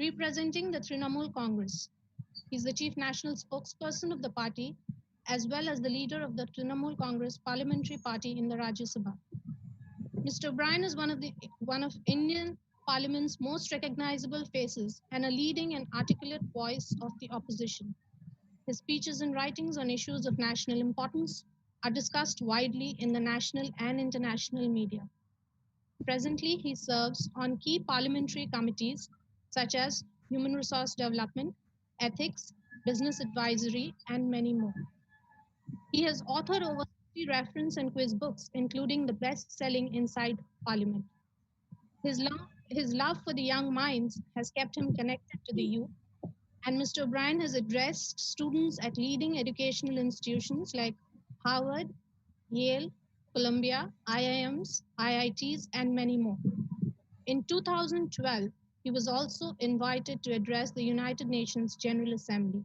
representing the Trinamool Congress. He's the chief national spokesperson of the party, as well as the leader of the Trinamool Congress Parliamentary Party in the Rajya Sabha. Mr. O'Brien is one of Indian Parliament's most recognizable faces and a leading and articulate voice of the opposition. His speeches and writings on issues of national importance are discussed widely in the national and international media. Presently, he serves on key parliamentary committees such as Human Resource Development, Ethics, Business Advisory, and many more. He has authored over 50 reference and quiz books, including the best-selling Inside Parliament. His love for the young minds has kept him connected to the youth, and Mr. O'Brien has addressed students at leading educational institutions like Harvard, Yale, Columbia, IIMs, IITs, and many more. In 2012, he was also invited to address the United Nations General Assembly.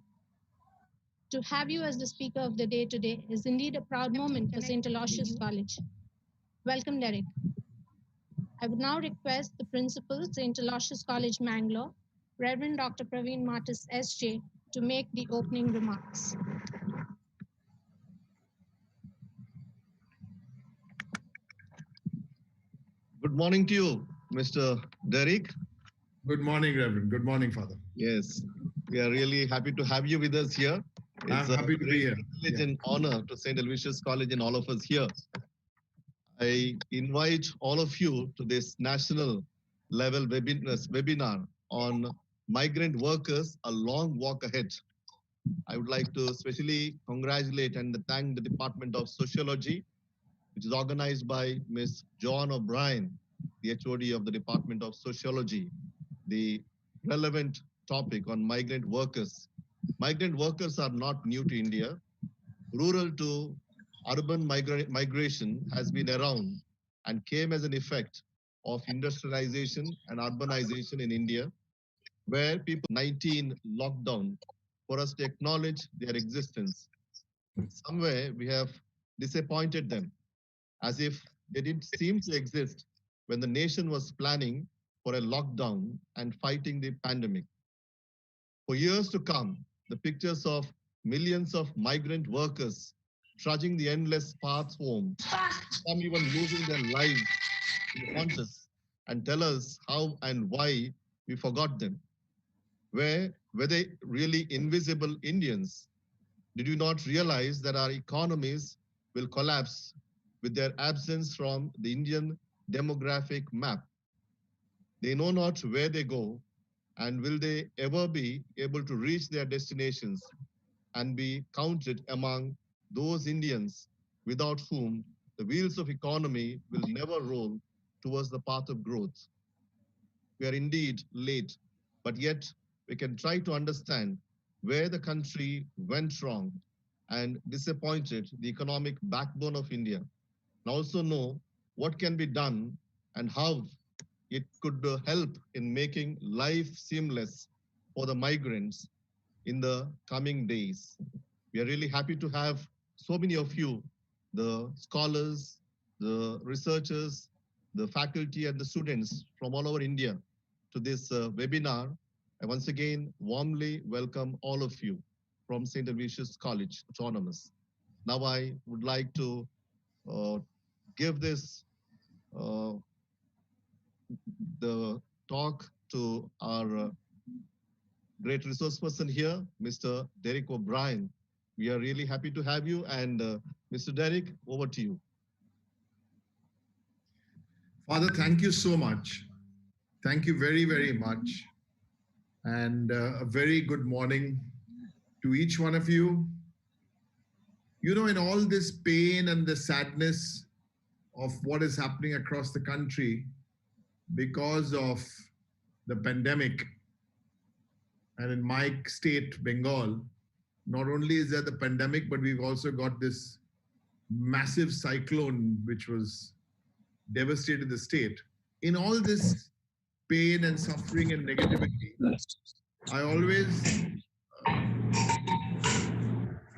To have you as the speaker of the day today is indeed a proud moment for St. Aloysius College. Welcome, Derek. I would now request the principal, St. Aloysius College, Mangalore, Reverend Dr. Praveen Martis, SJ, to make the opening remarks. Good morning to you, Mr. Derek. Good morning, Reverend. Good morning, Father. Yes, we are really happy to have you with us here. I'm happy to be here. Privilege and honor to St. Aloysius College and all of us here. I invite all of you to this national level webinar on migrant workers, a long walk ahead. I would like to especially congratulate and thank the Department of Sociology, which is organized by Ms. Joan O'Brien, the HOD of the Department of Sociology, the relevant topic on migrant workers. Migrant workers are not new to India. Rural to urban migration has been around and came as an effect of industrialization and urbanization in India, where people 19 lockdown for us to acknowledge their existence. Somewhere we have disappointed them, as if they didn't seem to exist when the nation was planning for a lockdown and fighting the pandemic. For years to come, the pictures of millions of migrant workers trudging the endless paths home, some even losing their lives, will haunt us and tell us how and why we forgot them. Were they really invisible Indians? Did you not realize that our economies will collapse with their absence from the Indian demographic map? They know not where they go, and will they ever be able to reach their destinations and be counted among those Indians without whom the wheels of economy will never roll towards the path of growth? We are indeed late, but yet we can try to understand where the country went wrong and disappointed the economic backbone of India, and also know what can be done and how it could help in making life seamless for the migrants in the coming days. We are really happy to have so many of you, the scholars, the researchers, the faculty and the students from all over India to this webinar. I once again warmly welcome all of you from St. Aloysius College, Autonomous. Now I would like to give this the talk to our great resource person here, Mr. Derek O'Brien. We are really happy to have you. And Mr. Derek, over to you. Father, thank you so much. Thank you very, very much. And a very good morning to each one of you. You know, in all this pain and the sadness of what is happening across the country because of the pandemic, and in my state, Bengal, not only is there the pandemic, but we've also got this massive cyclone which was devastated the state. In all this pain and suffering and negativity, I always,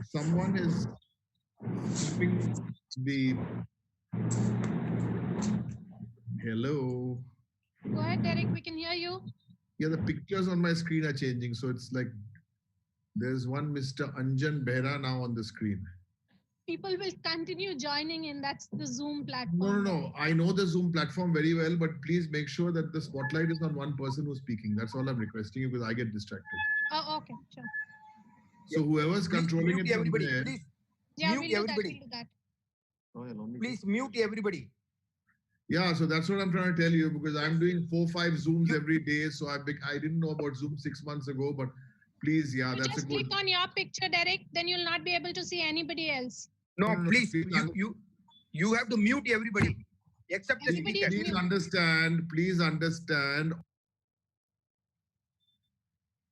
someone is keeping the, hello. Go ahead, Derek, we can hear you. Yeah, the pictures on my screen are changing. So it's like there's one Mr. Anjan Behra now on the screen. People will continue joining in. That's the Zoom No, no, platform. no. I know the Zoom platform very well, but please make sure that the spotlight is on one person who's speaking. That's all I'm requesting you because I get distracted. Oh, okay, sure. So whoever's Please controlling mute it from everybody. there. Please Yeah, mute we'll do that. everybody. We'll do that. Please mute everybody. Yeah, so that's what I'm trying to tell you because I'm doing 4-5 Zooms every day. So I didn't know about Zoom 6 months ago, but please, yeah, You that's a just good. click on your picture, Derek, then you'll not be able to see anybody else. No, No, no, no, please, please you have to mute everybody except the Everybody speaker. is mute. Please understand.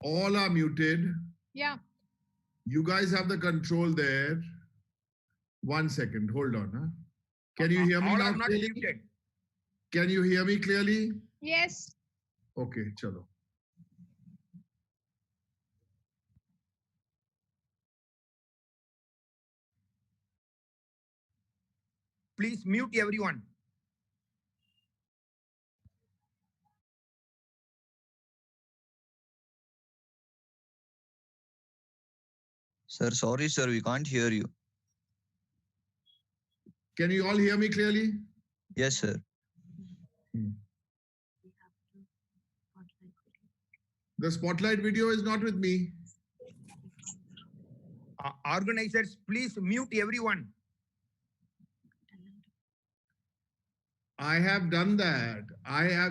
All are muted. Yeah. You guys have the control there. 1 second, hold on. Huh? Can you hear me All now are not clearly? muted. Can you hear me clearly? Yes. Okay, chalo. Please mute everyone. Sir, sorry, sir, we can't hear you. Can you all hear me clearly? Yes, sir. The spotlight video is not with me. Organizers, please mute everyone. I have done that.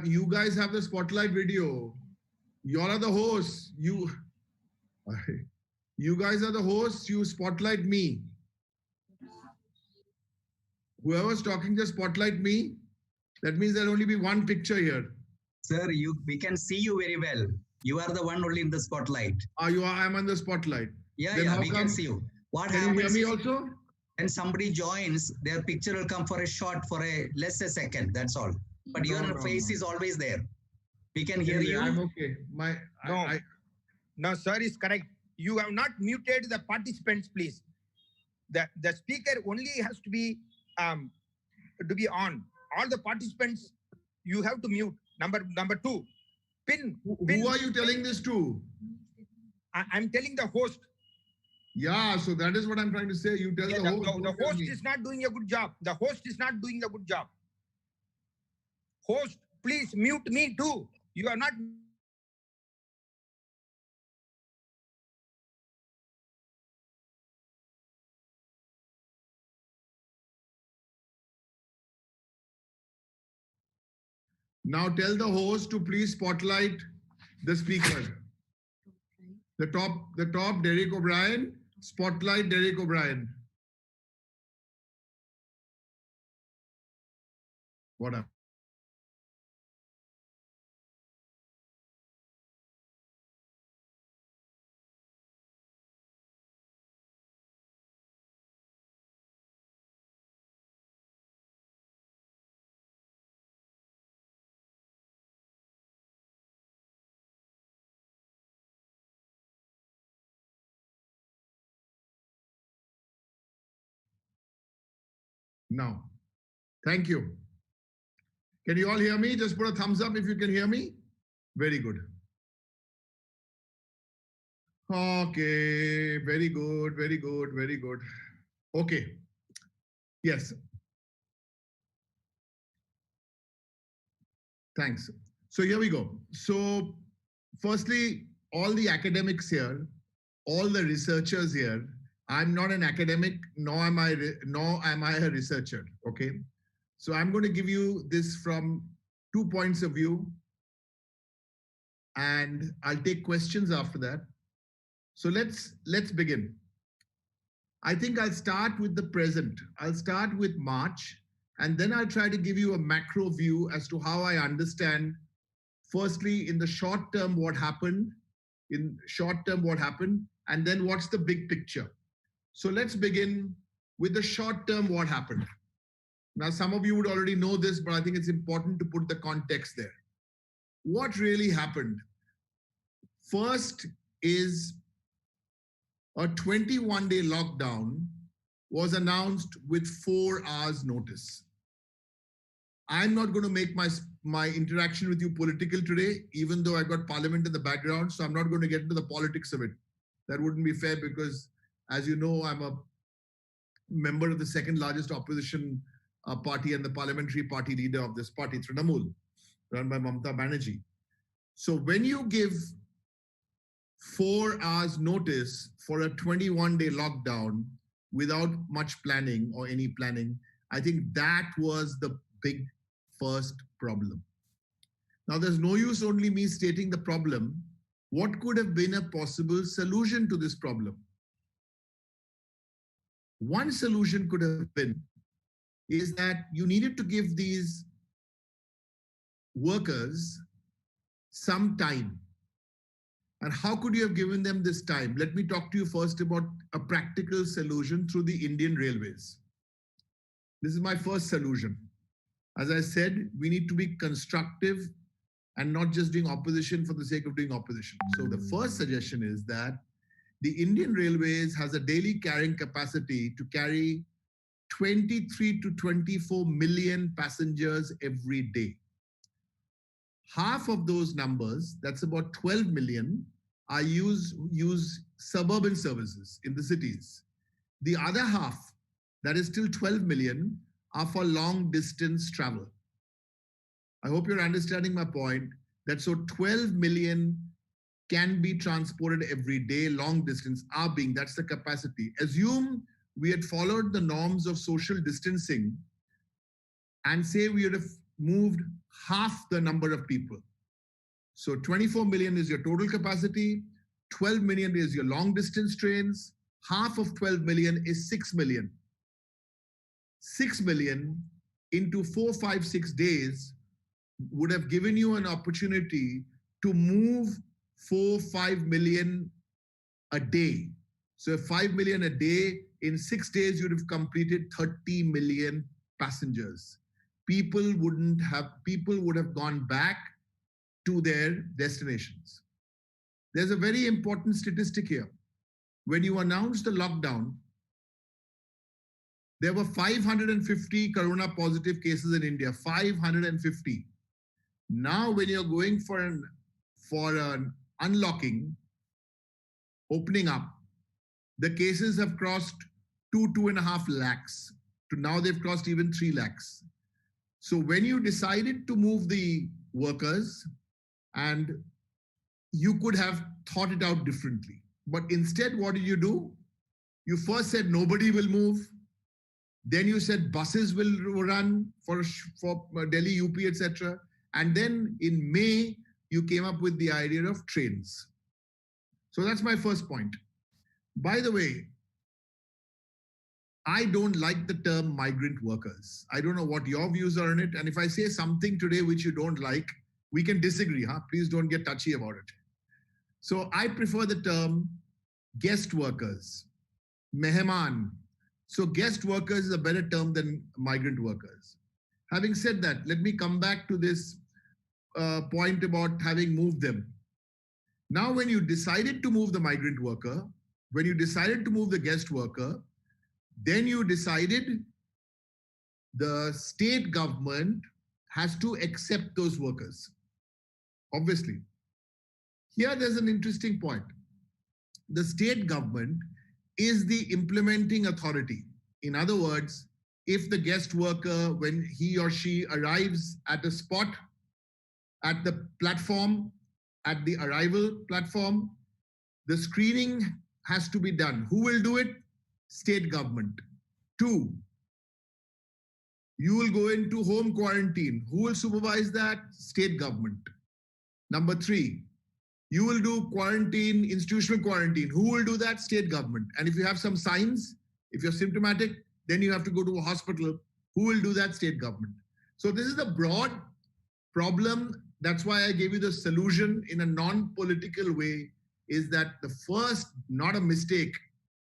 You guys have the spotlight video. You all are the hosts. You guys are the hosts. You spotlight me. Whoever's talking, just spotlight me. That means there'll only be one picture here. Sir, we can see you very well. You are the one only in the spotlight. I'm on the spotlight. Yeah, Then yeah, how we can see you. What Can you hear happens me is also? when somebody joins, their picture will come for a shot for a less a second. That's all. But your face is always there. We can hear you. I'm okay. No, sir is correct. You have not muted the participants, please. The speaker only has to be on. All the participants you have to mute. Number two, pin. Who are you telling this to? I'm telling the host. Yeah, so that is what I'm trying to say. You tell the host. The host is not doing a good job. The host is not doing a good job. Host, please mute me too. You are not. Now tell the host to please spotlight the speaker. The top, Derek O'Brien. Spotlight Derek O'Brien. What up? Now, thank you. Can you all hear me? Just put a thumbs up if you can hear me. Very good. Okay, very good, very good, very good. Okay. Yes. Thanks. So here we go. So firstly, all the academics here, all the researchers here, I'm not an academic, nor am I a researcher. Okay. So I'm going to give you this from 2 points of view, and I'll take questions after that. So let's begin. I think I'll start with the present. I'll start with March, and then I'll try to give you a macro view as to how I understand, firstly, in the short term, what happened, and then what's the big picture. So let's begin with the short term, what happened. Now, some of you would already know this, but I think it's important to put the context there. What really happened? First is a 21-day lockdown was announced with 4 hours notice. I'm not going to make my interaction with you political today, even though I got parliament in the background. So I'm not going to get into the politics of it. That wouldn't be fair because, as you know, I'm a member of the second largest opposition party and the parliamentary party leader of this party, Trinamool, run by Mamata Banerjee. So when you give 4 hours notice for a 21-day lockdown without much planning or any planning, I think that was the big first problem. Now, there's no use only me stating the problem. What could have been a possible solution to this problem? One solution could have been is that you needed to give these workers some time. And how could you have given them this time? Let me talk to you first about a practical solution through the Indian Railways. This is my first solution. As I said, we need to be constructive and not just doing opposition for the sake of doing opposition. So the first suggestion is that the Indian Railways has a daily carrying capacity to carry 23 to 24 million passengers every day. Half of those numbers, that's about 12 million, are use suburban services in the cities. The other half, that is still 12 million, are for long distance travel. I hope you're understanding my point, that so 12 million can be transported every day, long distance are being, that's the capacity. Assume we had followed the norms of social distancing and say we would have moved half the number of people. So 24 million is your total capacity, 12 million is your long distance trains, half of 12 million is 6 million. 6 million into 4, 5, 6 days would have given you an opportunity to move 4, 5 million a day. So 5 million a day, in 6 days, you'd have completed 30 million passengers. People would have gone back to their destinations. There's a very important statistic here. When you announced the lockdown, there were 550 corona positive cases in India, 550. Now, when you're going for an unlocking, opening up, the cases have crossed 2.5 lakhs. To now they've crossed even 3 lakhs. So when you decided to move the workers, and you could have thought it out differently, but instead, what did you do? You first said nobody will move. Then you said buses will run for Delhi, UP, etc. And then in May, you came up with the idea of trains. So that's my first point. By the way, I don't like the term migrant workers. I don't know what your views are on it. And if I say something today which you don't like, we can disagree. Please don't get touchy about it. So I prefer the term guest workers, mehman. So guest workers is a better term than migrant workers. Having said that, let me come back to this point about having moved them. Now, when you decided to move the migrant worker, when you decided to move the guest worker, then you decided the state government has to accept those workers. Obviously. Here there's an interesting point. The state government is the implementing authority. In other words, if the guest worker, when he or she arrives at a spot, at the platform, at the arrival platform, the screening has to be done. Who will do it? State government. 2, you will go into home quarantine. Who will supervise that? State government. Number 3, you will do quarantine, institutional quarantine. Who will do that? State government. And if you have some signs, if you're symptomatic, then you have to go to a hospital. Who will do that? State government. So this is the broad problem. That's why I gave you the solution in a non-political way, is that the first, not a mistake,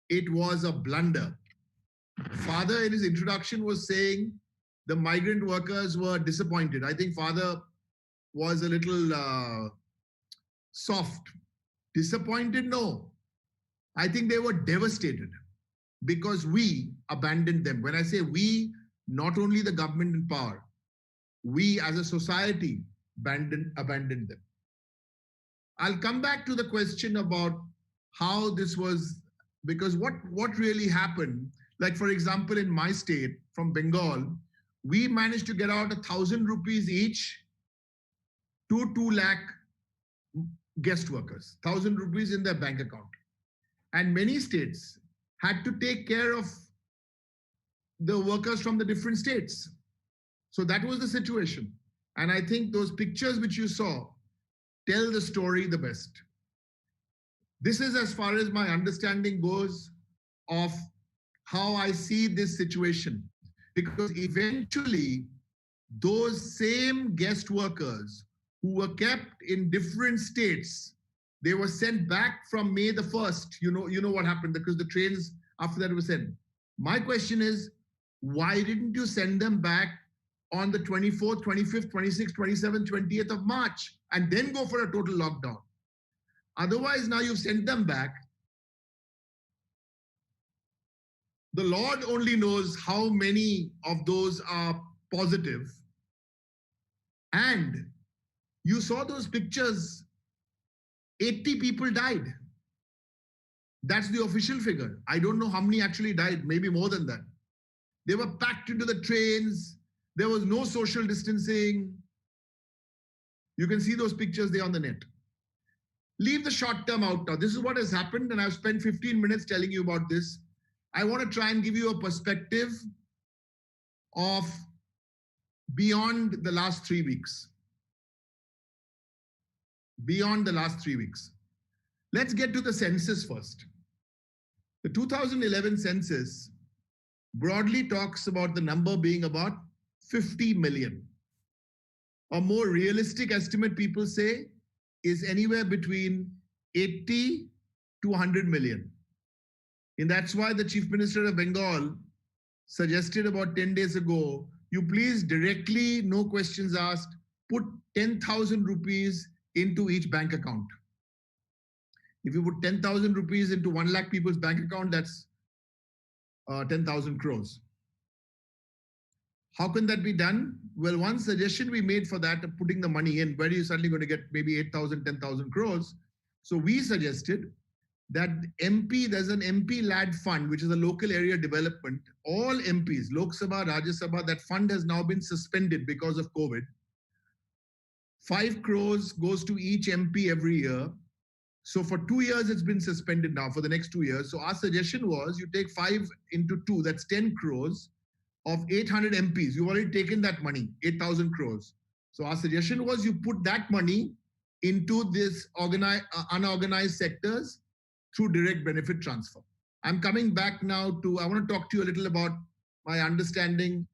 it was a blunder. Father, in his introduction, was saying the migrant workers were disappointed. I think Father was a little soft. Disappointed? No. I think they were devastated because we abandoned them. When I say we, not only the government in power, we as a society abandoned them. I'll come back to the question about how this was, because what really happened, like for example, in my state from Bengal, we managed to get out 1,000 rupees each to 2 lakh guest workers, 1,000 rupees in their bank account. And many states had to take care of the workers from the different states. So that was the situation. And I think those pictures which you saw tell the story the best. This is as far as my understanding goes of how I see this situation. Because eventually, those same guest workers who were kept in different states, they were sent back from May the 1st. You know what happened, because the trains after that were sent. My question is, why didn't you send them back on the 24th, 25th, 26th, 27th, 20th of March and then go for a total lockdown? Otherwise, now you've sent them back. The Lord only knows how many of those are positive. And you saw those pictures, 80 people died. That's the official figure. I don't know how many actually died, maybe more than that. They were packed into the trains. There was no social distancing. You can see those pictures there on the net. Leave the short term out now. This is what has happened, and I've spent 15 minutes telling you about this. I want to try and give you a perspective of beyond the last 3 weeks. Beyond the last 3 weeks. Let's get to the census first. The 2011 census broadly talks about the number being about 50 million. A more realistic estimate, people say, is anywhere between 80 to 100 million. And that's why the Chief Minister of Bengal suggested about 10 days ago, you please directly, no questions asked, put 10,000 rupees into each bank account. If you put 10,000 rupees into 1 lakh people's bank account, that's 10,000 crores. How can that be done? Well, one suggestion we made for that of putting the money in, where you're suddenly going to get maybe 8,000, 10,000 crores. So we suggested that there's an MP led fund, which is a local area development. All MPs, Lok Sabha, Rajya Sabha, that fund has now been suspended because of COVID. 5 crores goes to each MP every year. So for 2 years, it's been suspended now for the next 2 years. So our suggestion was you take 5 into 2, that's 10 crores of 800 MPs. You've already taken that money, 8,000 crores. So our suggestion was you put that money into this unorganized sectors through direct benefit transfer. I'm coming back now I want to talk to you a little about my understanding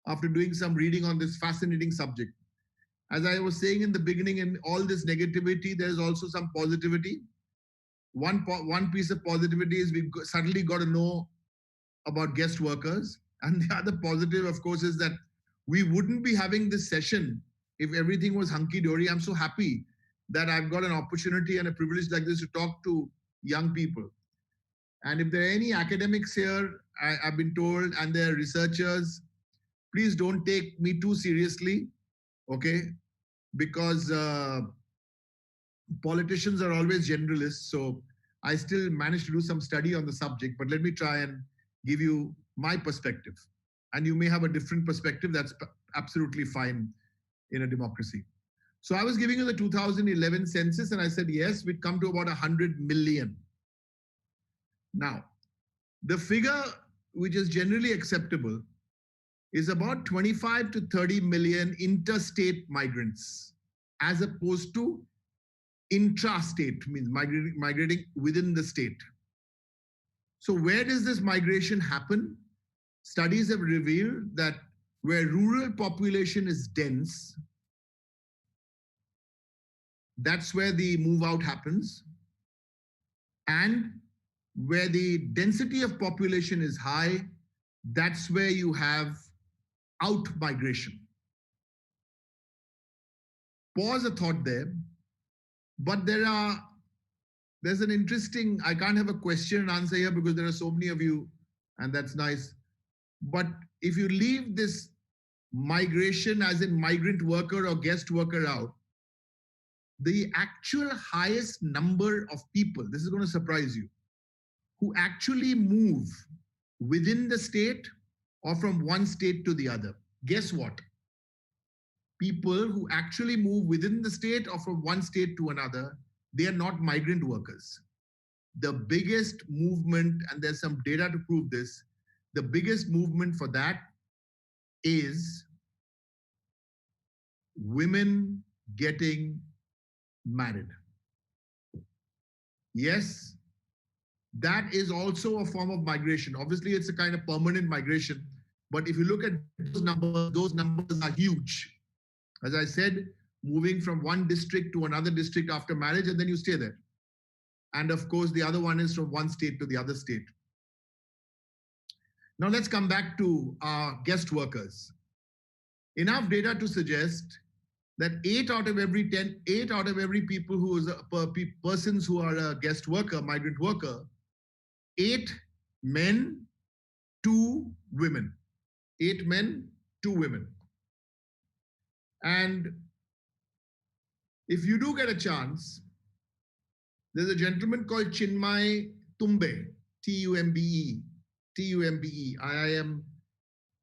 after doing some reading on this fascinating subject. As I was saying in the beginning, in all this negativity, there's also some positivity. One piece of positivity is we suddenly got to know about guest workers. And the other positive, of course, is that we wouldn't be having this session if everything was hunky-dory. I'm so happy that I've got an opportunity and a privilege like this to talk to young people. And if there are any academics here, I've been told, and there are researchers, please don't take me too seriously, okay? Because politicians are always generalists. So I still managed to do some study on the subject, but let me try and give you my perspective. And you may have a different perspective. That's absolutely fine in a democracy. So I was giving you the 2011 census, and I said, yes, we'd come to about 100 million. Now, the figure which is generally acceptable is about 25 to 30 million interstate migrants, as opposed to intrastate, means migrating within the state. So where does this migration happen? Studies have revealed that where rural population is dense, that's where the move out happens. And where the density of population is high, that's where you have out migration. Pause a thought there, but there's an interesting, I can't have a question and answer here because there are so many of you, and that's nice. But if you leave this migration as in migrant worker or guest worker out, the actual highest number of people, this is going to surprise you, who actually move within the state or from one state to the other. Guess what? People who actually move within the state or from one state to another, they are not migrant workers. The biggest movement, and there's some data to prove this, the biggest movement for that is women getting married. Yes, that is also a form of migration. Obviously, it's a kind of permanent migration. But if you look at those numbers are huge. As I said, moving from one district to another district after marriage, and then you stay there. And of course, the other one is from one state to the other state. Now let's come back to our guest workers. Enough data to suggest that 8 out of every people who is persons who are a guest worker, migrant worker, 8 men, 2 women. 8 men, 2 women. And if you do get a chance, there's a gentleman called Chinmay Tumbe, T-U-M-B-E, IIM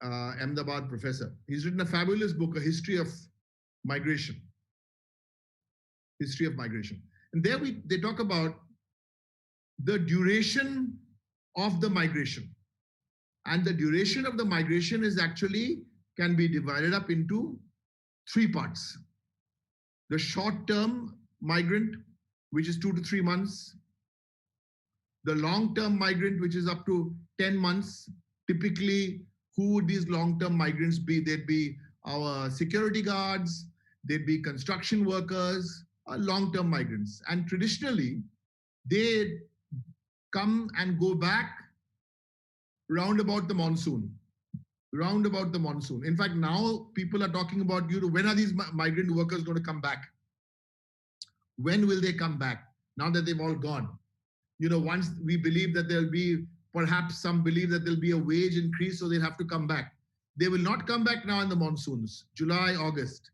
Ahmedabad professor. He's written a fabulous book, A History of Migration. History of Migration. And there they talk about the duration of the migration. And the duration of the migration is actually can be divided up into 3 parts. The short-term migrant, which is 2 to 3 months. The long-term migrant, which is up to 10 months. Typically, who would these long-term migrants be? They'd be our security guards, they'd be construction workers, long-term migrants. And traditionally, they come and go back round about the monsoon. In fact, now people are talking about, when are these migrant workers going to come back? When will they come back? Now that they've all gone. Once we believe that there'll be, perhaps some believe that there'll be a wage increase, so they'll have to come back. They will not come back now in the monsoons, July, August.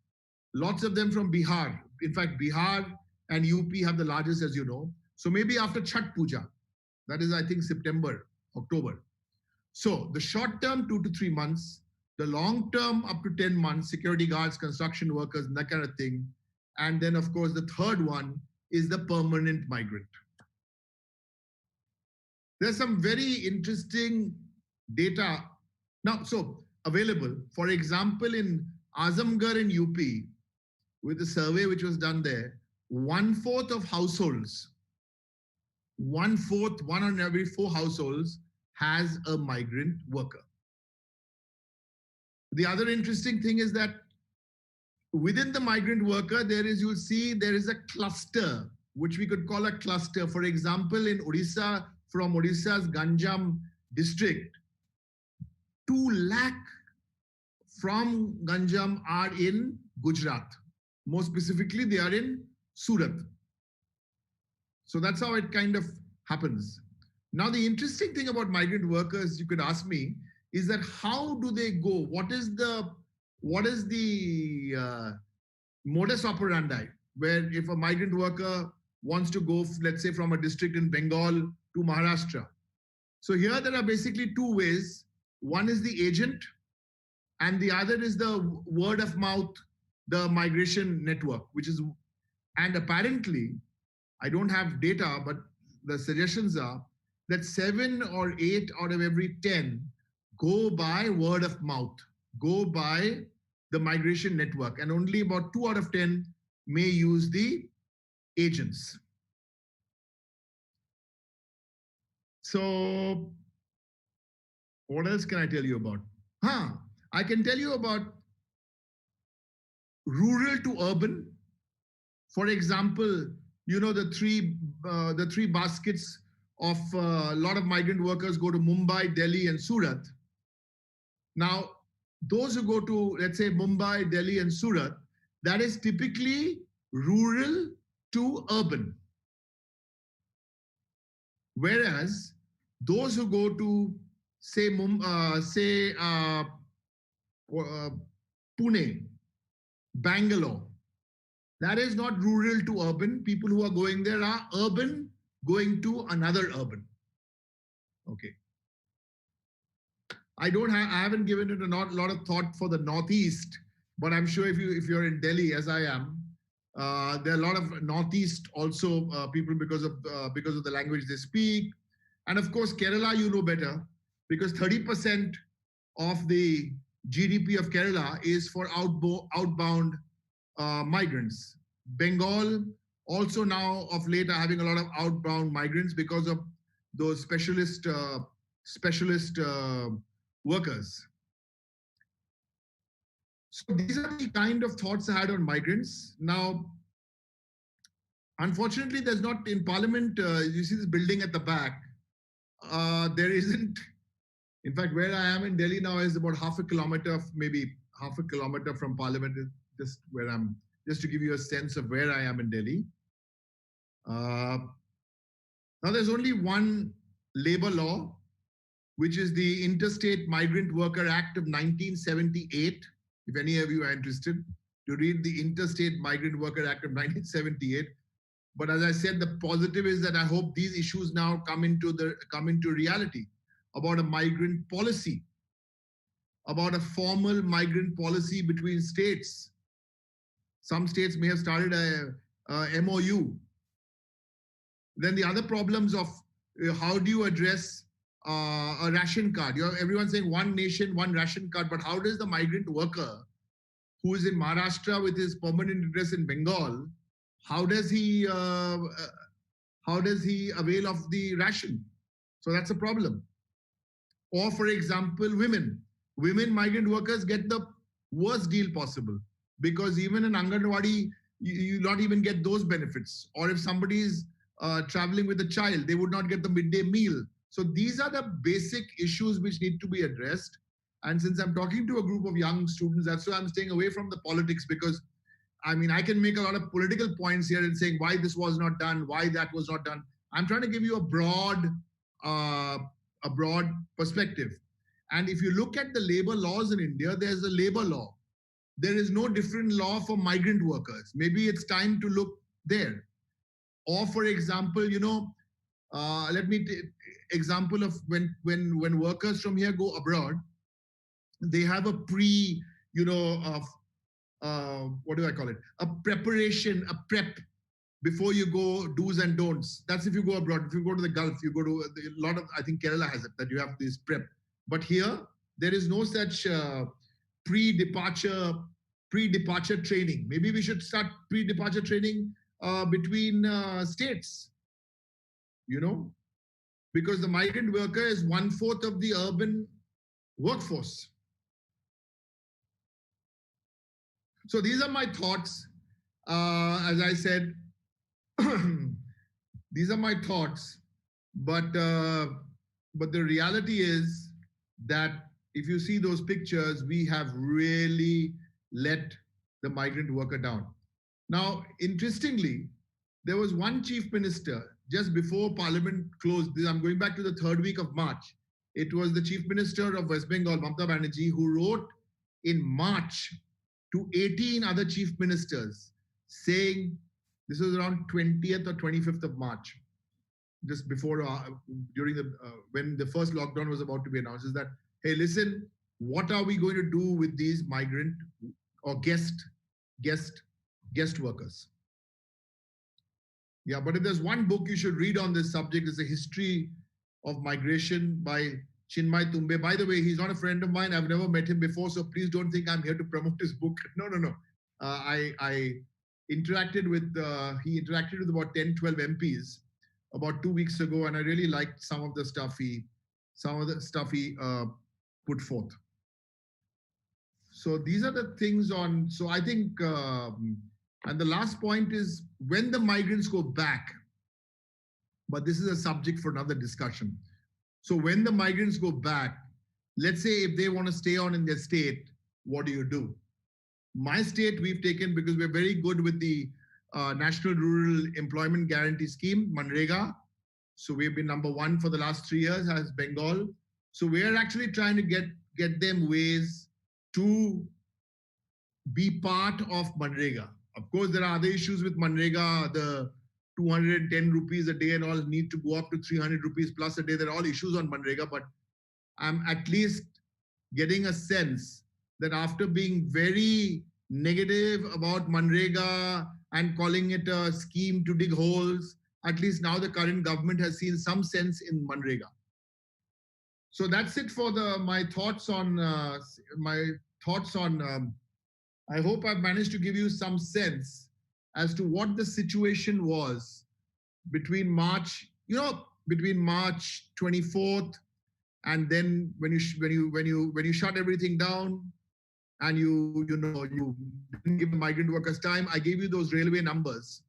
Lots of them from Bihar. In fact, Bihar and UP have the largest, as you know. So maybe after Chhat Puja, that is, I think, September, October. So the short term, 2 to 3 months, the long term, up to 10 months, security guards, construction workers, and that kind of thing. And then, of course, the third one is the permanent migrant. There's some very interesting data now, so available. For example, in Azamgarh in UP, with the survey which was done there, 1/4 of households, 1/4, 1 on every 4 households has a migrant worker. The other interesting thing is that within the migrant worker, you'll see there is a cluster, which we could call a cluster. For example, in Odisha, from Odisha's Ganjam district, 2 lakh from Ganjam are in Gujarat. More specifically, they are in Surat. So that's how it kind of happens. Now, the interesting thing about migrant workers, you could ask me, is that how do they go? What is the modus operandi, where if a migrant worker wants to go, let's say, from a district in Bengal to Maharashtra. So here there are basically 2 ways. One is the agent, and the other is the word of mouth, the migration network, and apparently, I don't have data, but the suggestions are that 7 or 8 out of every 10 go by word of mouth, go by the migration network, and only about 2 out of 10 may use the agents. So what else can I tell you about? I can tell you about rural to urban. For example, the 3 baskets of a lot of migrant workers go to Mumbai, Delhi, and Surat. Now, those who go to, let's say, Mumbai, Delhi, and Surat, that is typically rural to urban. Whereas those who go to, say Pune, Bangalore. That is not rural to urban. People who are going there are urban going to another urban. Okay. I haven't given it a lot of thought for the Northeast, but I'm sure if you're in Delhi, as I am, there are a lot of Northeast also people because of the language they speak, and of course Kerala, you know better, because 30% of the GDP of Kerala is for outbound migrants. Bengal also now of late are having a lot of outbound migrants because of those specialist workers. So these are the kind of thoughts I had on migrants. Now, unfortunately, there's not in Parliament. You see this building at the back. There isn't. In fact, where I am in Delhi now is about maybe half a kilometer from Parliament. Just where I'm. Just to give you a sense of where I am in Delhi. Now, there's only one labor law, which is the Interstate Migrant Worker Act of 1978. If any of you are interested to read the Interstate Migrant Worker Act of 1978. But as I said, the positive is that I hope these issues now come into reality about a migrant policy, about a formal migrant policy between states. Some states may have started a MOU. Then the other problems of how do you address a ration card? Everyone's saying one nation, one ration card, but how does the migrant worker who is in Maharashtra with his permanent address in Bengal, how does he avail of the ration? So that's a problem. Or for example, women migrant workers get the worst deal possible, because even in Anganwadi, you not even get those benefits. Or if somebody is traveling with a child, they would not get the midday meal. So these are the basic issues which need to be addressed. And since I'm talking to a group of young students, that's why I'm staying away from the politics, because I mean, I can make a lot of political points here and saying why this was not done, why that was not done. I'm trying to give you a broad perspective. And if you look at the labor laws in India, there's a labor law. There is no different law for migrant workers. Maybe it's time to look there. Or for example, let me take example of when workers from here go abroad, they have a what do I call it? A preparation, a prep before you go, do's and don'ts. That's if you go abroad. If you go to the Gulf, you go to a lot of, I think Kerala has it, that you have this prep. But here, there is no such pre-departure training. Maybe we should start pre-departure training between states, because the migrant worker is 1/4 of the urban workforce. So these are my thoughts. As I said, these are my thoughts. But the reality is that if you see those pictures, we have really let the migrant worker down. Now, interestingly, there was one chief minister just before Parliament closed. I'm going back to the 3rd week of March. It was the chief minister of West Bengal, Mamata Banerjee, who wrote in March to 18 other chief ministers saying, this was around 20th or 25th of March, just before, when the first lockdown was about to be announced, is that, hey, listen, what are we going to do with these migrant or guest workers? Yeah, but if there's one book you should read on this subject, it's a history of migration by Chinmay Tumbe. By the way, he's not a friend of mine. I've never met him before, so please don't think I'm here to promote his book. No. I interacted with, he interacted with about 10, 12 MPs about 2 weeks ago, and I really liked some of the stuff he put forth. So these are the things on, so I think, and the last point is when the migrants go back, but this is a subject for another discussion. So when the migrants go back, let's say if they want to stay on in their state, what do? My state we've taken, because we're very good with the National Rural Employment Guarantee Scheme, Manrega. So we've been number 1 for the last 3 years as Bengal. So we're actually trying to get them ways to be part of Manrega. Of course, there are other issues with Manrega, the 210 rupees a day and all need to go up to 300 rupees plus a day. There are all issues on Manrega, but I'm at least getting a sense that after being very negative about Manrega and calling it a scheme to dig holes, at least now the current government has seen some sense in Manrega. So that's it for my thoughts on I hope I've managed to give you some sense as to what the situation was between March 24th and then when you shut everything down and you didn't give the migrant workers time. I gave you those railway numbers,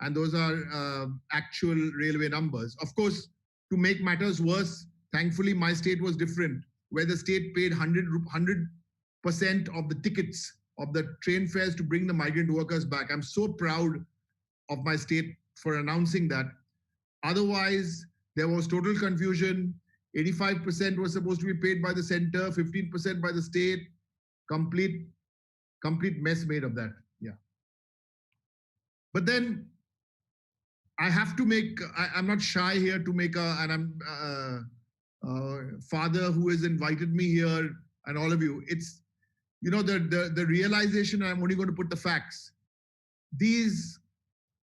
and those are actual railway numbers. Of course, to make matters worse, thankfully my state was different, where the state paid 100% of the tickets of the train fares to bring the migrant workers back. I'm so proud of my state for announcing that. Otherwise, there was total confusion. 85% was supposed to be paid by the center, 15% by the state. Complete mess made of that. Yeah. But then I have to make, I'm not shy here to make and I'm father who has invited me here and all of you. It's, the realization, I'm only going to put the facts. These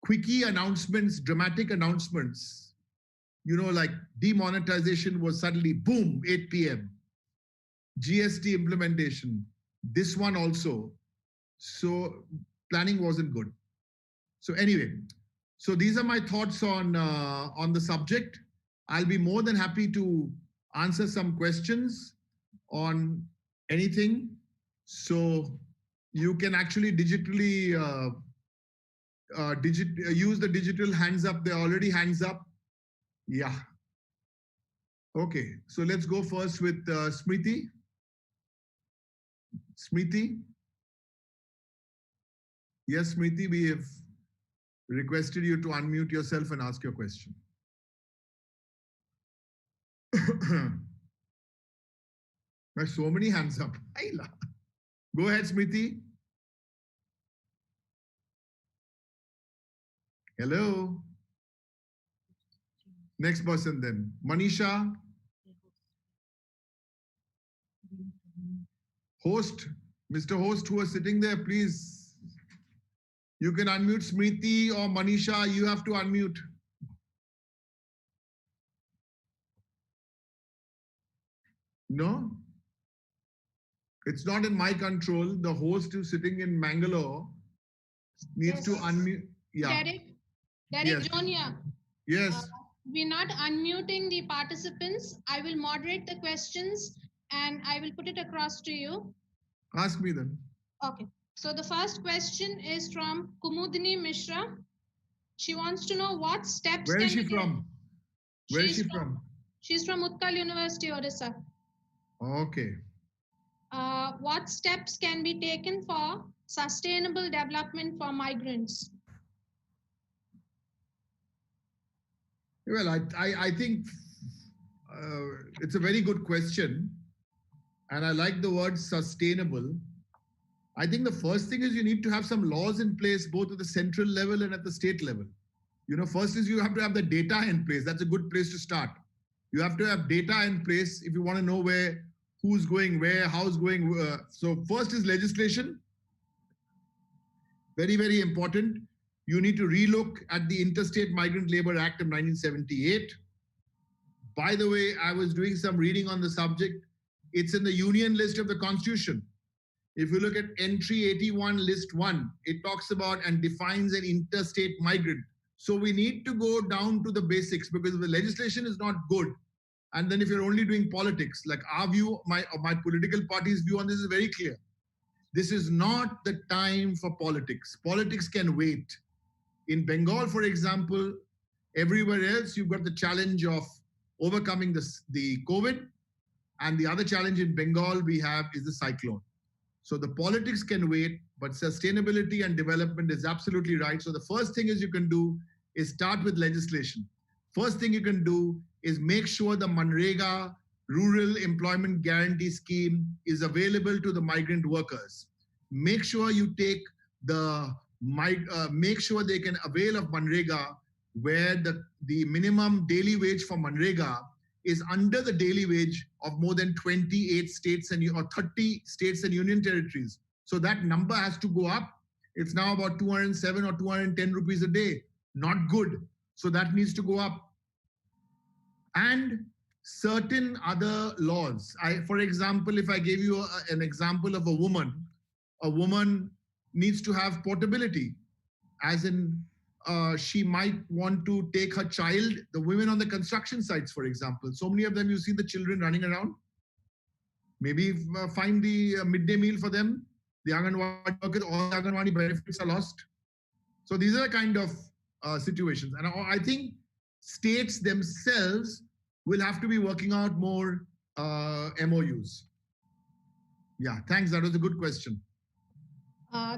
quickie announcements, dramatic announcements, like demonetization was suddenly boom, 8 p.m. GST implementation, this one also. So planning wasn't good. So anyway, so these are my thoughts on the subject. I'll be more than happy to answer some questions on anything. So you can actually digitally use the digital hands up. They're already hands up. Yeah. Okay, so let's go first with Smriti. Smriti? Yes, Smriti, we have requested you to unmute yourself and ask your question. There's so many hands up. Go ahead, Smriti. Hello. Next person then. Manisha. Host, Mr. Host who is sitting there, please. You can unmute Smriti or Manisha, you have to unmute. No? It's not in my control. The host who's sitting in Mangalore needs to unmute. Yeah. Derek Yes. Jonia. Yes. We're not unmuting the participants. I will moderate the questions and I will put it across to you. Ask me then. Okay. So the first question is from Kumudini Mishra. She wants to know what steps. Where is she from? Where is she from? She's from Utkal University, Odisha. Okay. What steps can be taken for sustainable development for migrants? Well, I think it's a very good question. And I like the word sustainable. I think the first thing is you need to have some laws in place, both at the central level and at the state level. First is you have to have the data in place. That's a good place to start. You have to have data in place if you want to know who's going where, how's going. So first is legislation. Very, very important. You need to relook at the Interstate Migrant Labor Act of 1978. By the way, I was doing some reading on the subject. It's in the union list of the Constitution. If you look at entry 81 list 1, it talks about and defines an interstate migrant. So we need to go down to the basics because the legislation is not good. And then if you're only doing politics, like our view, my political party's view on this is very clear. This is not the time for politics. Politics can wait. In Bengal, for example, everywhere else, you've got the challenge of overcoming the COVID. And the other challenge in Bengal we have is the cyclone. So the politics can wait, but sustainability and development is absolutely right. So the first thing you can do is start with legislation. First thing you can do is make sure the Manrega Rural Employment Guarantee Scheme is available to the migrant workers. make sure you take make sure they can avail of Manrega, where the minimum daily wage for Manrega is under the daily wage of more than 28 states or 30 states and union territories. So that number has to go up. It's now about 207 or 210 rupees a day. Not good. So that needs to go up. And certain other laws. For example, if I gave you an example of a woman needs to have portability, as in she might want to take her child, the women on the construction sites, for example. So many of them, you see the children running around. Maybe find the midday meal for them. The Anganwadi workers, all the Anganwadi benefits are lost. So these are the kind of situations. And I think states themselves will have to be working out more MOUs. Yeah, thanks. That was a good question.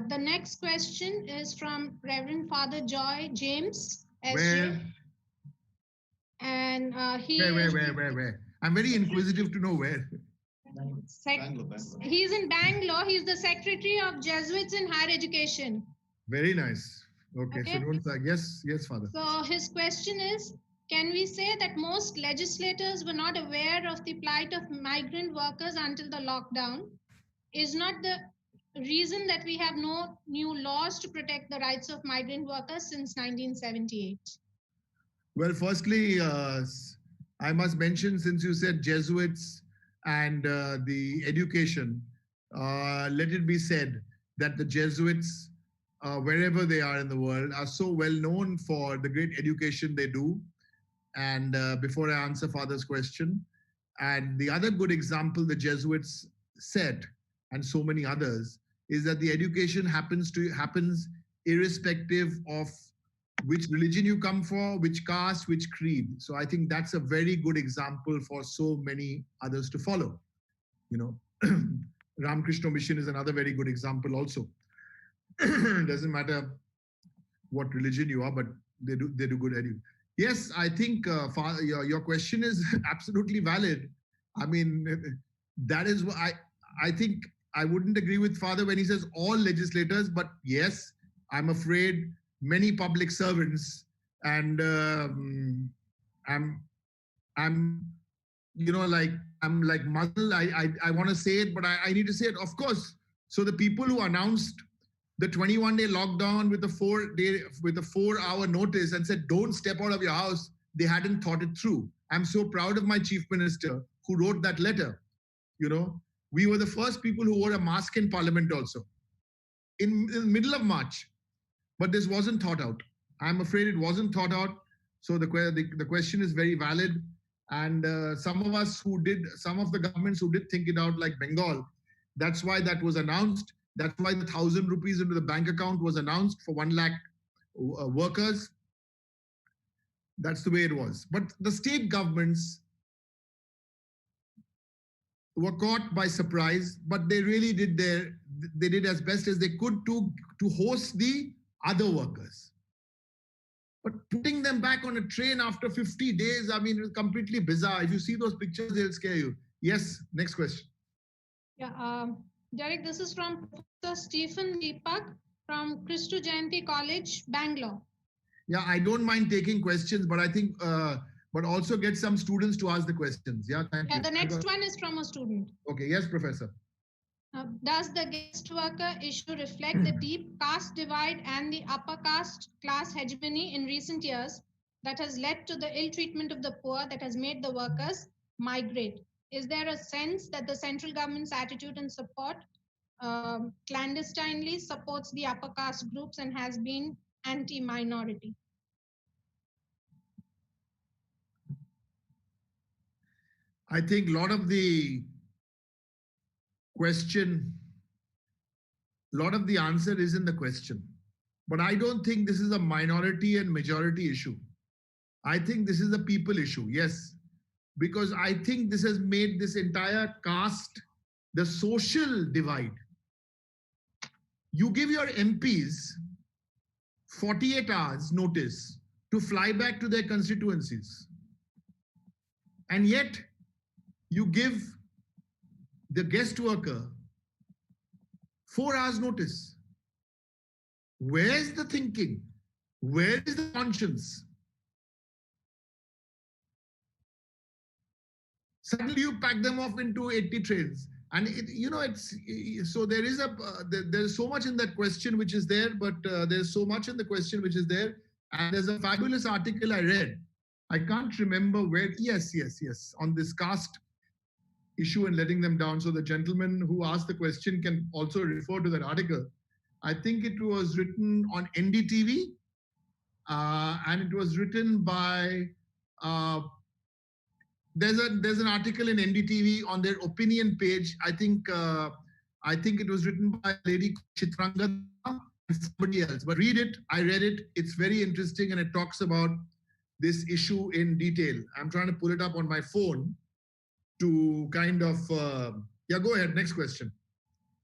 The next question is from Reverend Father Joy James. Where? And where? I'm very inquisitive to know where. He's in Bangalore. He's the Secretary of Jesuits in Higher Education. Very nice. Okay. So don't say, yes, Father. So his question is, can we say that most legislators were not aware of the plight of migrant workers until the lockdown? Is not the reason that we have no new laws to protect the rights of migrant workers since 1978? Well, firstly, I must mention, since you said Jesuits and the education, let it be said that the Jesuits, wherever they are in the world, are so well known for the great education they do. And before I answer Father's question, and the other good example the Jesuits set, and so many others, is that the education happens irrespective of which religion you come for, which caste, which creed. So I think that's a very good example for so many others to follow. You know, Ramakrishna Mission is another very good example also. It doesn't matter what religion you are, but they do good education. Yes, I think your question is absolutely valid. I mean, that is what I think. I wouldn't agree with Father when he says all legislators, but yes, I'm afraid many public servants, and I'm like muzzled. I want to say it, but I need to say it, of course. So the people who announced the 21-day lockdown with a 4-hour notice and said, don't step out of your house, they hadn't thought it through. I'm so proud of my chief minister who wrote that letter. You know, we were the first people who wore a mask in Parliament also in the middle of March, but this wasn't thought out. I'm afraid it wasn't thought out. So the question is very valid. And some of the governments who did think it out, like Bengal, that's why that was announced. That's why the 1,000 rupees into the bank account was announced for 1 lakh workers. That's the way it was. But the state governments were caught by surprise, but they really did as best as they could to host the other workers. But putting them back on a train after 50 days, I mean, it's completely bizarre. If you see those pictures, they'll scare you. Yes, next question. Yeah, Derek, this is from Professor Stephen Deepak from Christu Jayanti College, Bangalore. Yeah, I don't mind taking questions, but I think, but also get some students to ask the questions. Yeah, thank you. The next one is from a student. Okay, yes, Professor. Does the guest worker issue reflect the deep caste divide and the upper caste class hegemony in recent years that has led to the ill treatment of the poor that has made the workers migrate? Is there a sense that the central government's attitude and support clandestinely supports the upper caste groups and has been anti-minority? I think a lot of the answer is in the question. But I don't think this is a minority and majority issue. I think this is a people issue, yes. Because I think this has made this entire caste, the social divide. You give your MPs 48 hours notice to fly back to their constituencies. And yet, you give the guest worker 4 hours notice. Where's the thinking? Where is the conscience? Suddenly you pack them off into 80 trains. And so there is there's so much in that question which is there, but there's so much in the question which is there. And there's a fabulous article I read. I can't remember where. Yes. On this caste issue and letting them down. So the gentleman who asked the question can also refer to that article. I think it was written on NDTV, and it was written by. There's an article in NDTV on their opinion page. I think it was written by a lady Chitranga and somebody else. But read it. I read it. It's very interesting, and it talks about this issue in detail. I'm trying to pull it up on my phone to kind of yeah. Go ahead. Next question.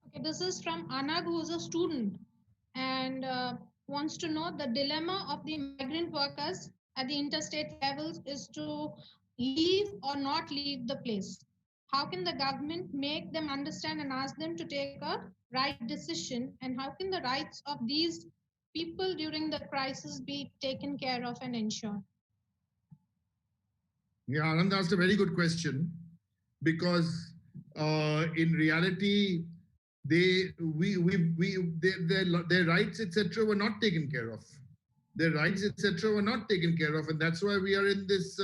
Okay, this is from Anag, who's a student and wants to know the dilemma of the migrant workers at the interstate levels is to leave or not leave the place. How can the government make them understand and ask them to take a right decision? And how can the rights of these people during the crisis be taken care of and ensured? Yeah, Anand asked a very good question, because in reality, their rights, etc., were not taken care of. Their rights, etc., were not taken care of, and that's why we are in this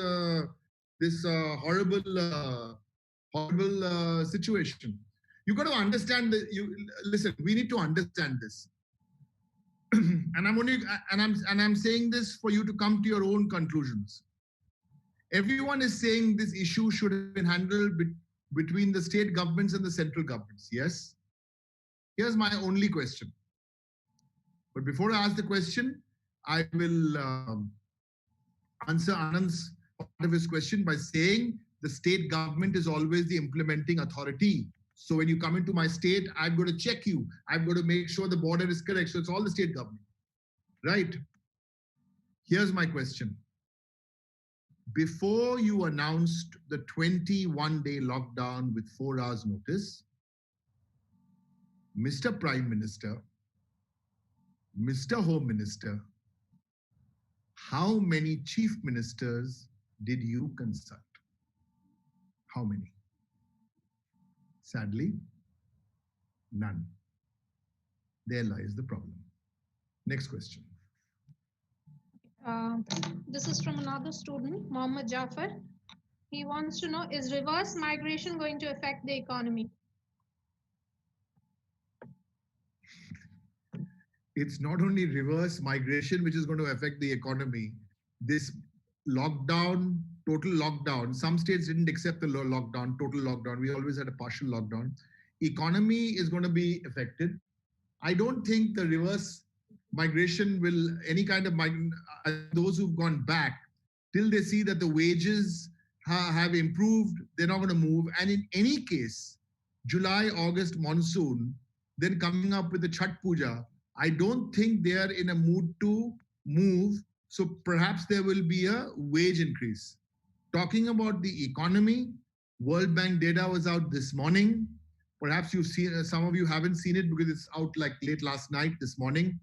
horrible situation. You got to understand that. Listen. We need to understand this, and I'm saying this for you to come to your own conclusions. Everyone is saying this issue should have been handled between the state governments and the central governments. Yes. Here's my only question. But before I ask the question, I will answer Anand's part of his question by saying the state government is always the implementing authority. So when you come into my state, I'm going to check you. I'm going to make sure the border is correct. So it's all the state government, right? Here's my question. Before you announced the 21-day lockdown with 4 hours notice, Mr. Prime Minister, Mr. Home Minister, how many chief ministers did you consult? How many? Sadly, none. There lies the problem. Next question. This is from another student, Mohammed Jafar. He wants to know, is reverse migration going to affect the economy? It's not only reverse migration which is going to affect the economy. This lockdown, total lockdown, some states didn't accept the lockdown, total lockdown. We always had a partial lockdown. Economy is going to be affected. I don't think the reverse migration will, any kind of migrant, those who've gone back, till they see that the wages have improved, they're not going to move. And in any case, July, August monsoon, then coming up with the Chhat Puja, I don't think they are in a mood to move. So perhaps there will be a wage increase. Talking about the economy, World Bank data was out this morning. Perhaps you've seen, some of you haven't seen it because it's out like late last night, this morning.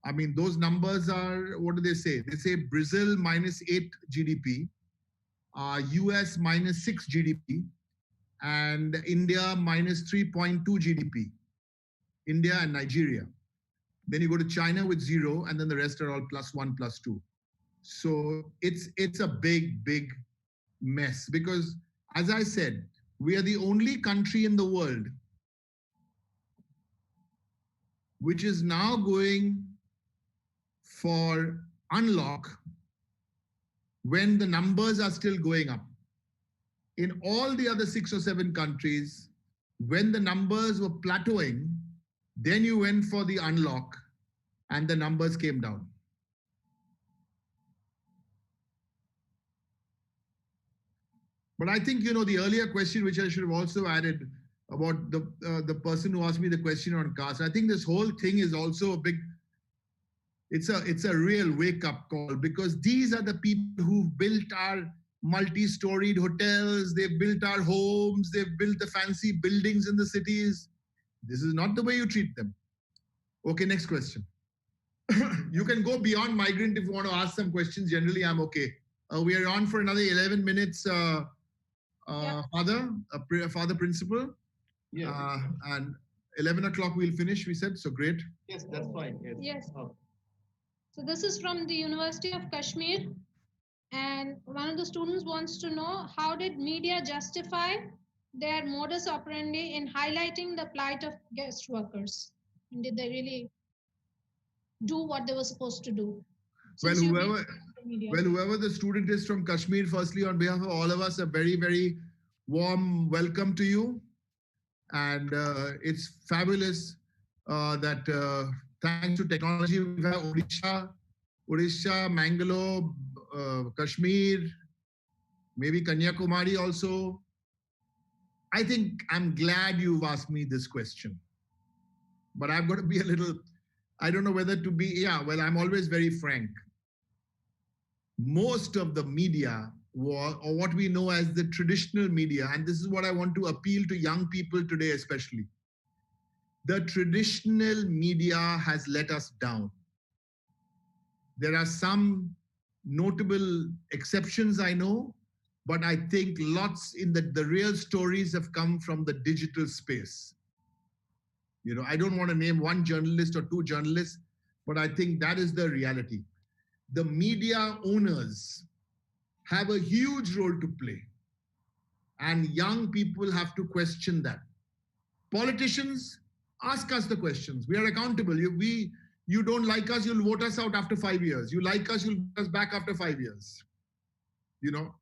I mean, those numbers are, what do they say? They say Brazil -8 GDP, US -6 GDP, and India -3.2 GDP. India and Nigeria. Then you go to China with 0, and then the rest are all +1, +2. So it's a big mess, because, as I said, we are the only country in the world which is now going for unlock when the numbers are still going up. In all the other 6 or 7 countries, when the numbers were plateauing, then you went for the unlock and the numbers came down. But I think, you know, the earlier question, which I should have also added about the person who asked me the question on caste, I think this whole thing is also a big, it's a real wake-up call, because these are the people who've built our multi-storied hotels, they've built our homes, they've built the fancy buildings in the cities. This is not the way you treat them. Okay, next question. You can go beyond migrant if you want to ask some questions. Generally, I'm okay. We are on for another 11 minutes, Father Principal. Yeah. And 11 o'clock we'll finish, we said. So great. Yes, that's fine. Yes. Yes. So this is from the University of Kashmir. And one of the students wants to know, how did media justify their modus operandi in highlighting the plight of guest workers? And did they really do what they were supposed to do? Well, Since you've been whoever, in the media. well, whoever the student is from Kashmir, firstly, on behalf of all of us, a very, very warm welcome to you. And it's fabulous that thanks to technology, we have Odisha, Mangalore, Kashmir, maybe Kanyakumari also. I think I'm glad you've asked me this question. But I've got to be a little, I don't know whether to be, yeah, well, I'm always very frank. Most of the media, or what we know as the traditional media, and this is what I want to appeal to young people today especially. The traditional media has let us down. There are some notable exceptions, I know, but I think lots in the real stories have come from the digital space. You know, I don't want to name one journalist or two journalists, but I think that is the reality. The media owners have a huge role to play. And young people have to question that. Politicians, ask us the questions. We are accountable. You don't like us, you'll vote us out after 5 years. You like us, you'll vote us back after 5 years. You know,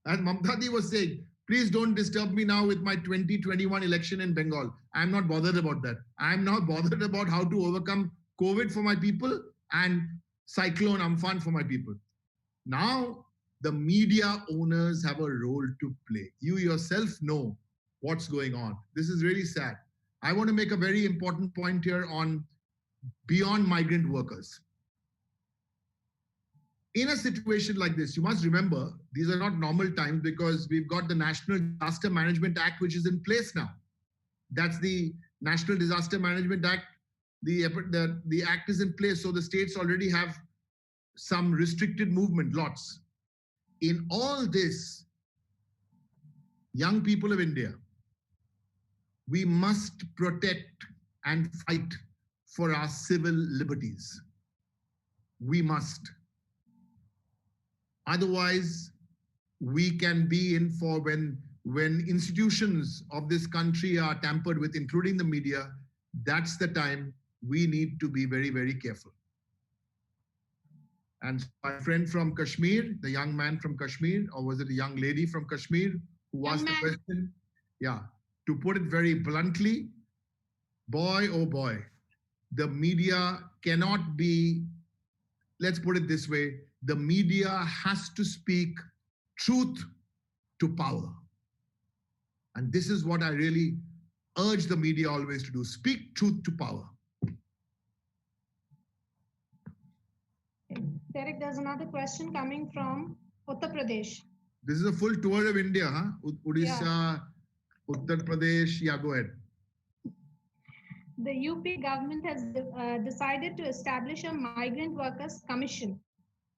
as Mamtadi was saying, please don't disturb me now with my 2021 election in Bengal. I'm not bothered about that. I'm not bothered about how to overcome COVID for my people and Cyclone Amphan for my people. Now, the media owners have a role to play. You yourself know what's going on. This is really sad. I want to make a very important point here on beyond migrant workers. In a situation like this, you must remember, these are not normal times because we've got the National Disaster Management Act, which is in place now. That's the National Disaster Management Act. The act is in place, so the states already have some restricted movement, lots. In all this, young people of India, we must protect and fight for our civil liberties. We must. Otherwise, we can be in for when institutions of this country are tampered with, including the media, that's the time we need to be very, very careful. And my friend from Kashmir, the young man from Kashmir, or was it a young lady from Kashmir who asked the question? Yeah, to put it very bluntly, boy, oh boy, the media cannot be, let's put it this way, the media has to speak truth to power. And this is what I really urge the media always to do, speak truth to power. Derek, there's another question coming from Uttar Pradesh. This is a full tour of India, huh? Odisha, yeah. Uttar Pradesh, yeah, go ahead. The UP government has decided to establish a migrant workers commission.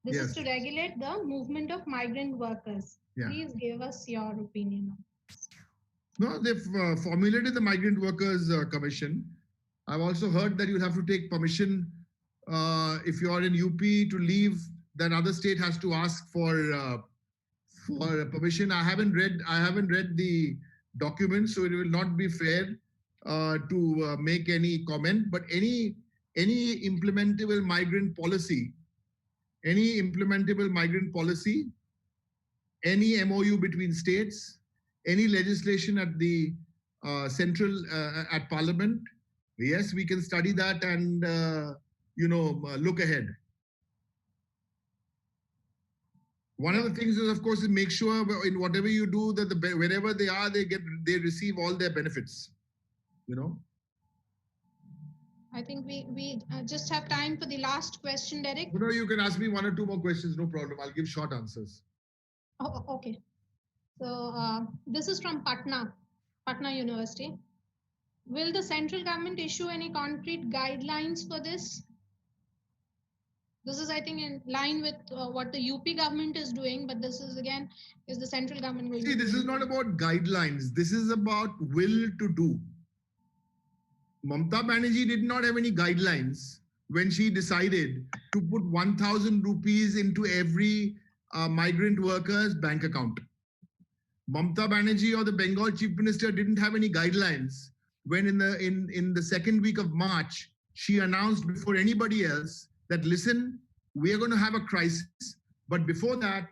This is to regulate the movement of migrant workers. Yeah. Please give us your opinion on this. No, they've formulated the migrant workers commission. I've also heard that you have to take permission if you are in UP to leave. That other state has to ask for permission. I haven't read the document, so it will not be fair to make any comment. But any implementable migrant policy, any MOU between states, any legislation at the central at Parliament, yes, we can study that and look ahead. One of the things is, of course, is make sure in whatever you do that wherever they are, they receive all their benefits. You know. I think we just have time for the last question, Derek. No, you can ask me one or two more questions, no problem. I'll give short answers. Oh, okay. So this is from Patna University. Will the central government issue any concrete guidelines for this? This is, I think, in line with what the UP government is doing, but this is again, is the central government going See, to this do is not about guidelines. This is about will to do. Mamata Banerjee did not have any guidelines when she decided to put 1,000 rupees into every migrant worker's bank account. Mamata Banerjee or the Bengal Chief Minister didn't have any guidelines when in the second week of March, she announced before anybody else that, listen, we are going to have a crisis, but before that,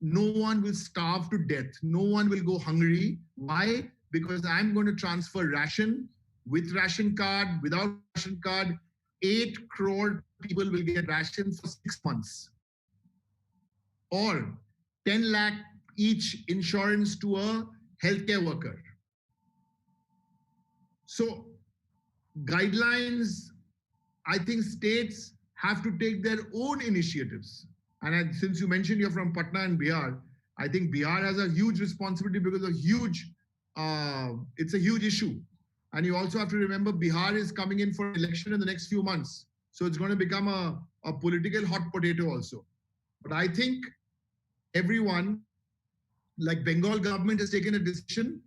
no one will starve to death. No one will go hungry. Why? Because I'm going to transfer ration with ration card, without ration card. 8 crore people will get ration for 6 months. Or 10 lakh each insurance to a healthcare worker. So guidelines, I think states have to take their own initiatives. And since you mentioned you're from Patna and Bihar, I think Bihar has a huge responsibility because it's a huge issue. And you also have to remember Bihar is coming in for election in the next few months. So it's going to become a political hot potato also. But I think everyone, like Bengal government has taken a decision,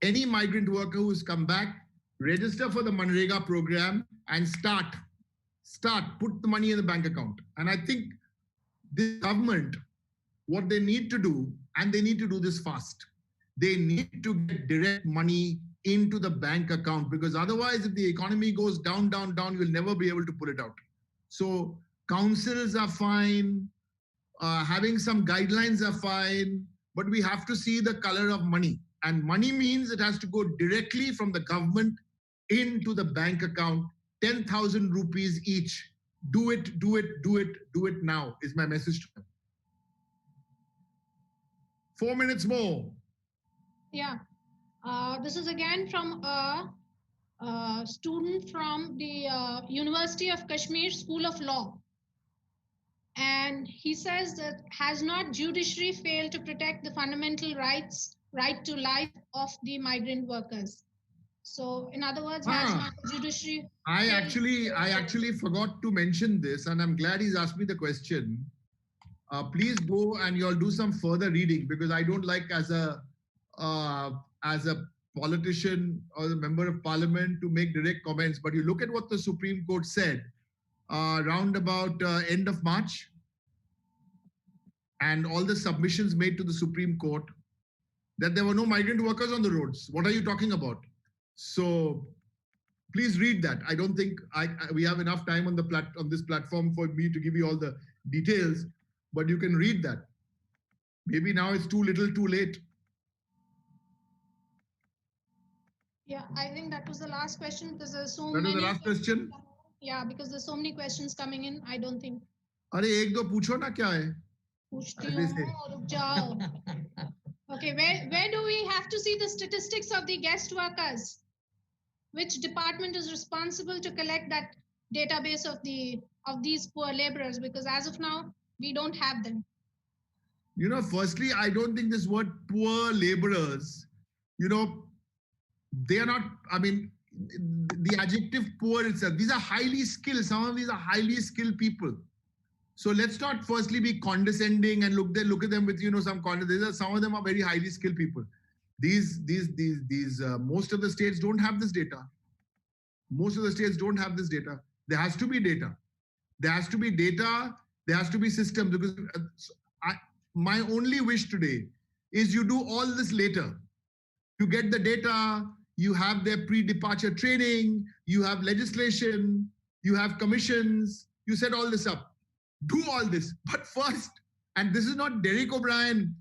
any migrant worker who's come back, register for the Manrega program and put the money in the bank account. And I think the government, what they need to do, and they need to do this fast, they need to get direct money into the bank account, because otherwise if the economy goes down, you'll never be able to pull it out. So councils are fine, having some guidelines are fine, but we have to see the color of money. And money means it has to go directly from the government into the bank account, 10,000 rupees each. Do it now is my message to them. 4 minutes more. Yeah. This is again from a student from the University of Kashmir School of Law. And he says that, has not judiciary failed to protect the fundamental right to life of the migrant workers? So in other words, has not the judiciary I actually forgot to mention this, and I'm glad he's asked me the question. Please go and you'll do some further reading, because I don't like as a politician or a member of parliament to make direct comments, but you look at what the Supreme Court said round about end of March, and all the submissions made to the Supreme Court that there were no migrant workers on the roads. What are you talking about? So please read that. I don't think we have enough time on this platform for me to give you all the details, but you can read that. Maybe now it's too little, too late. Yeah, I think that was the last question, because there's so many. That was the last question? Yeah, because there's so many questions coming in. I don't think. अरे एक दो पूछो ना क्या है? पूछती हूँ, रुक जाओ. Okay, where do we have to see the statistics of the guest workers? Which department is responsible to collect that database of these poor laborers? Because as of now, we don't have them. You know, firstly, I don't think this word poor laborers, you know, they are not, I mean, the adjective poor itself, these are highly skilled. Some of these are highly skilled people. So let's not firstly be condescending and look at them with, you know, some condescension. Some of them are very highly skilled people. These most of the states don't have this data. Most of the states don't have this data. There has to be data. There has to be data. There has to be systems. Because my only wish today is you do all this later. You get the data, you have their pre-departure training, you have legislation, you have commissions, you set all this up. Do all this. But first, and this is not Derek O'Brien,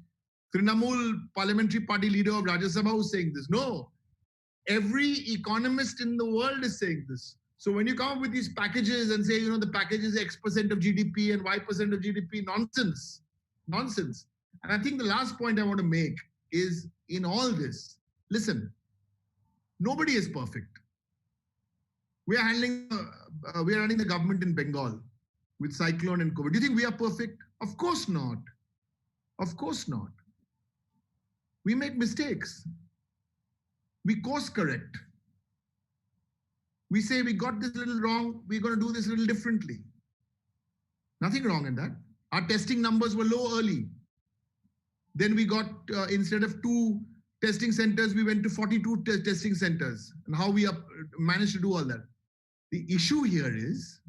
Trinamool Parliamentary Party leader of Rajya Sabha, who's saying this. No. Every economist in the world is saying this. So when you come up with these packages and say, you know, the package is X% of GDP and Y% of GDP, nonsense. Nonsense. And I think the last point I want to make is, in all this, listen, nobody is perfect. We are running the government in Bengal with cyclone and COVID. Do you think we are perfect? Of course not. Of course not. We make mistakes. We course correct. We say we got this little wrong, we're going to do this a little differently. Nothing wrong in that. Our testing numbers were low early. Then we got, instead of 2 testing centers, we went to 42 testing centers, and how we managed to do all that. The issue here is,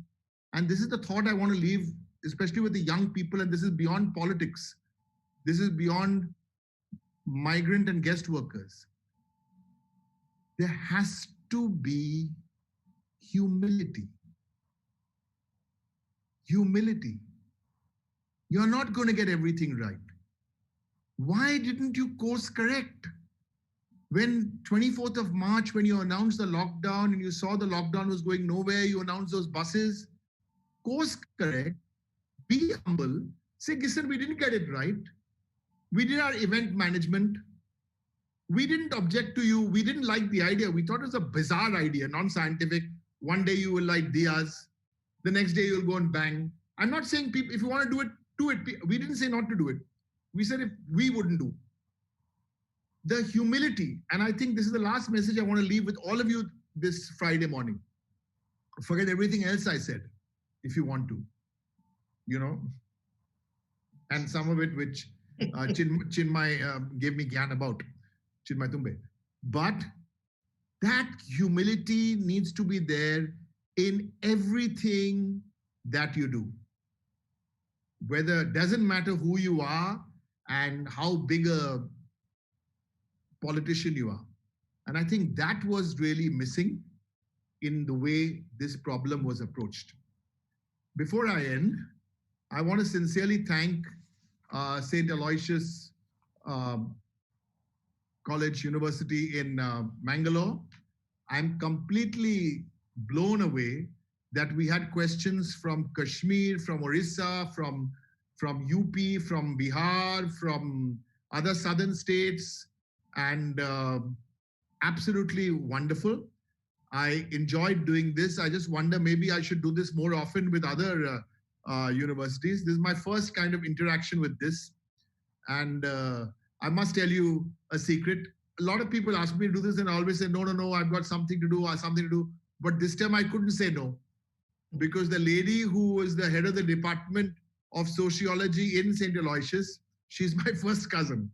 and this is the thought I want to leave, especially with the young people, and this is beyond politics. This is beyond migrant and guest workers. There has to be humility. Humility. You're not going to get everything right. Why didn't you course correct? When 24th of March, when you announced the lockdown and you saw the lockdown was going nowhere, you announced those buses, course correct, be humble, say, listen, we didn't get it right. We did our event management. We didn't object to you. We didn't like the idea. We thought it was a bizarre idea, non-scientific. One day you will light diyas. The next day you'll go and bang. I'm not saying people, if you want to do it, do it. We didn't say not to do it. We said if we wouldn't do. The humility, and I think this is the last message I want to leave with all of you this Friday morning. Forget everything else I said, if you want to, you know, and some of it which Chinmay gave me gyan about, Chinmay Tumbe. But that humility needs to be there in everything that you do. Whether it doesn't matter who you are and how big a politician you are. And I think that was really missing in the way this problem was approached. Before I end, I want to sincerely thank St. Aloysius College University in Mangalore. I'm completely blown away that we had questions from Kashmir, from Orissa, from UP, from Bihar, from other southern states, and absolutely wonderful. I enjoyed doing this. I just wonder, maybe I should do this more often with other universities. This is my first kind of interaction with this. And I must tell you a secret. A lot of people ask me to do this and I always say, no, I've got something to do, something to do. But this time I couldn't say no, because the lady who was the head of the department of sociology in St. Aloysius, she's my first cousin.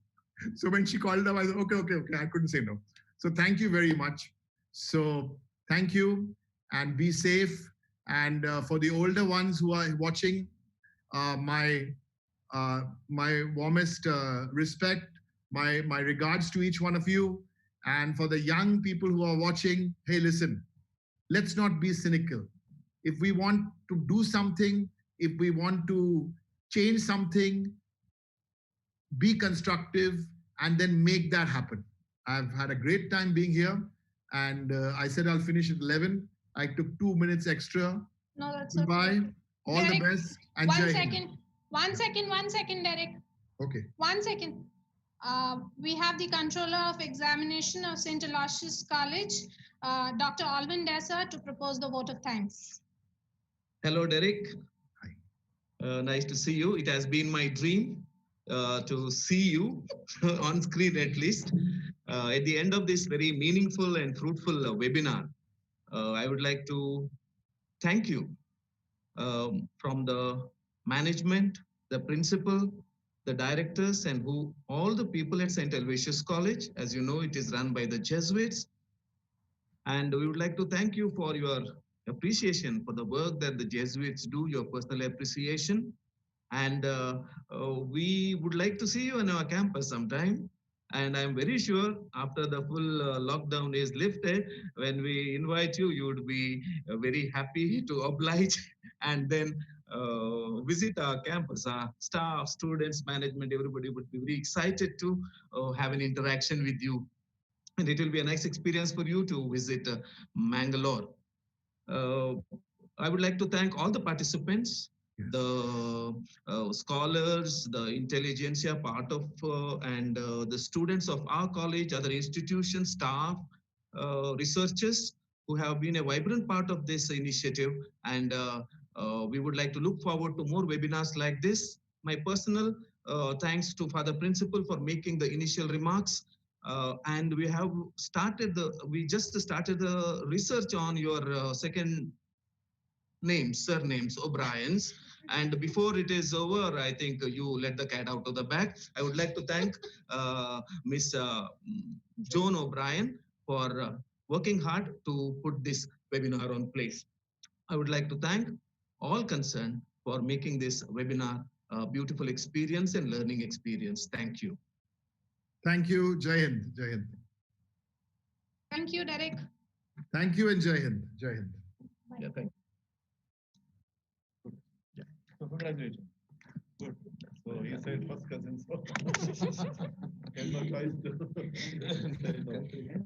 So when she called up, I said, okay, I couldn't say no. So thank you very much. So thank you and be safe. And for the older ones who are watching, my warmest respect, my regards to each one of you. And for the young people who are watching, hey, listen, let's not be cynical. If we want to do something, if we want to change something, be constructive and then make that happen. I've had a great time being here, and I said I'll finish at 11. I took 2 minutes extra. No, that's Goodbye. okay. All Derek, the best. And one Jai second. Hind. 1 second, 1 second, Derek. Okay. 1 second. We have the controller of examination of St. Aloysius College, Dr. Alvin Dessa, to propose the vote of thanks. Hello, Derek. Hi. Nice to see you. It has been my dream to see you on screen at least. At the end of this very meaningful and fruitful webinar, I would like to thank you from the management, the principal, the directors, and all the people at St. Aloysius College. As you know, it is run by the Jesuits. And we would like to thank you for your appreciation for the work that the Jesuits do, your personal appreciation. And we would like to see you on our campus sometime. And I'm very sure after the full lockdown is lifted, when we invite you, you would be very happy to oblige and then visit our campus. Our staff, students, management, everybody would be very excited to have an interaction with you. And it will be a nice experience for you to visit Mangalore. I would like to thank all the participants, the scholars, the intelligentsia part of, and the students of our college, other institutions, staff, researchers who have been a vibrant part of this initiative. And we would like to look forward to more webinars like this. My personal thanks to Father Principal for making the initial remarks. And we just started the research on your second names, surnames, O'Briens. And before it is over, I think you let the cat out of the bag. I would like to thank Miss Joan O'Brien for working hard to put this webinar on place. I would like to thank all concerned for making this webinar a beautiful experience and learning experience. Thank you. Thank you, Jai Hind. Jai Hind. Thank you, Derek. Thank you and Jai Hind. Jai Hind. Yeah, thank you. Yeah. So congratulations. Good. So he said first cousin. So. Twice.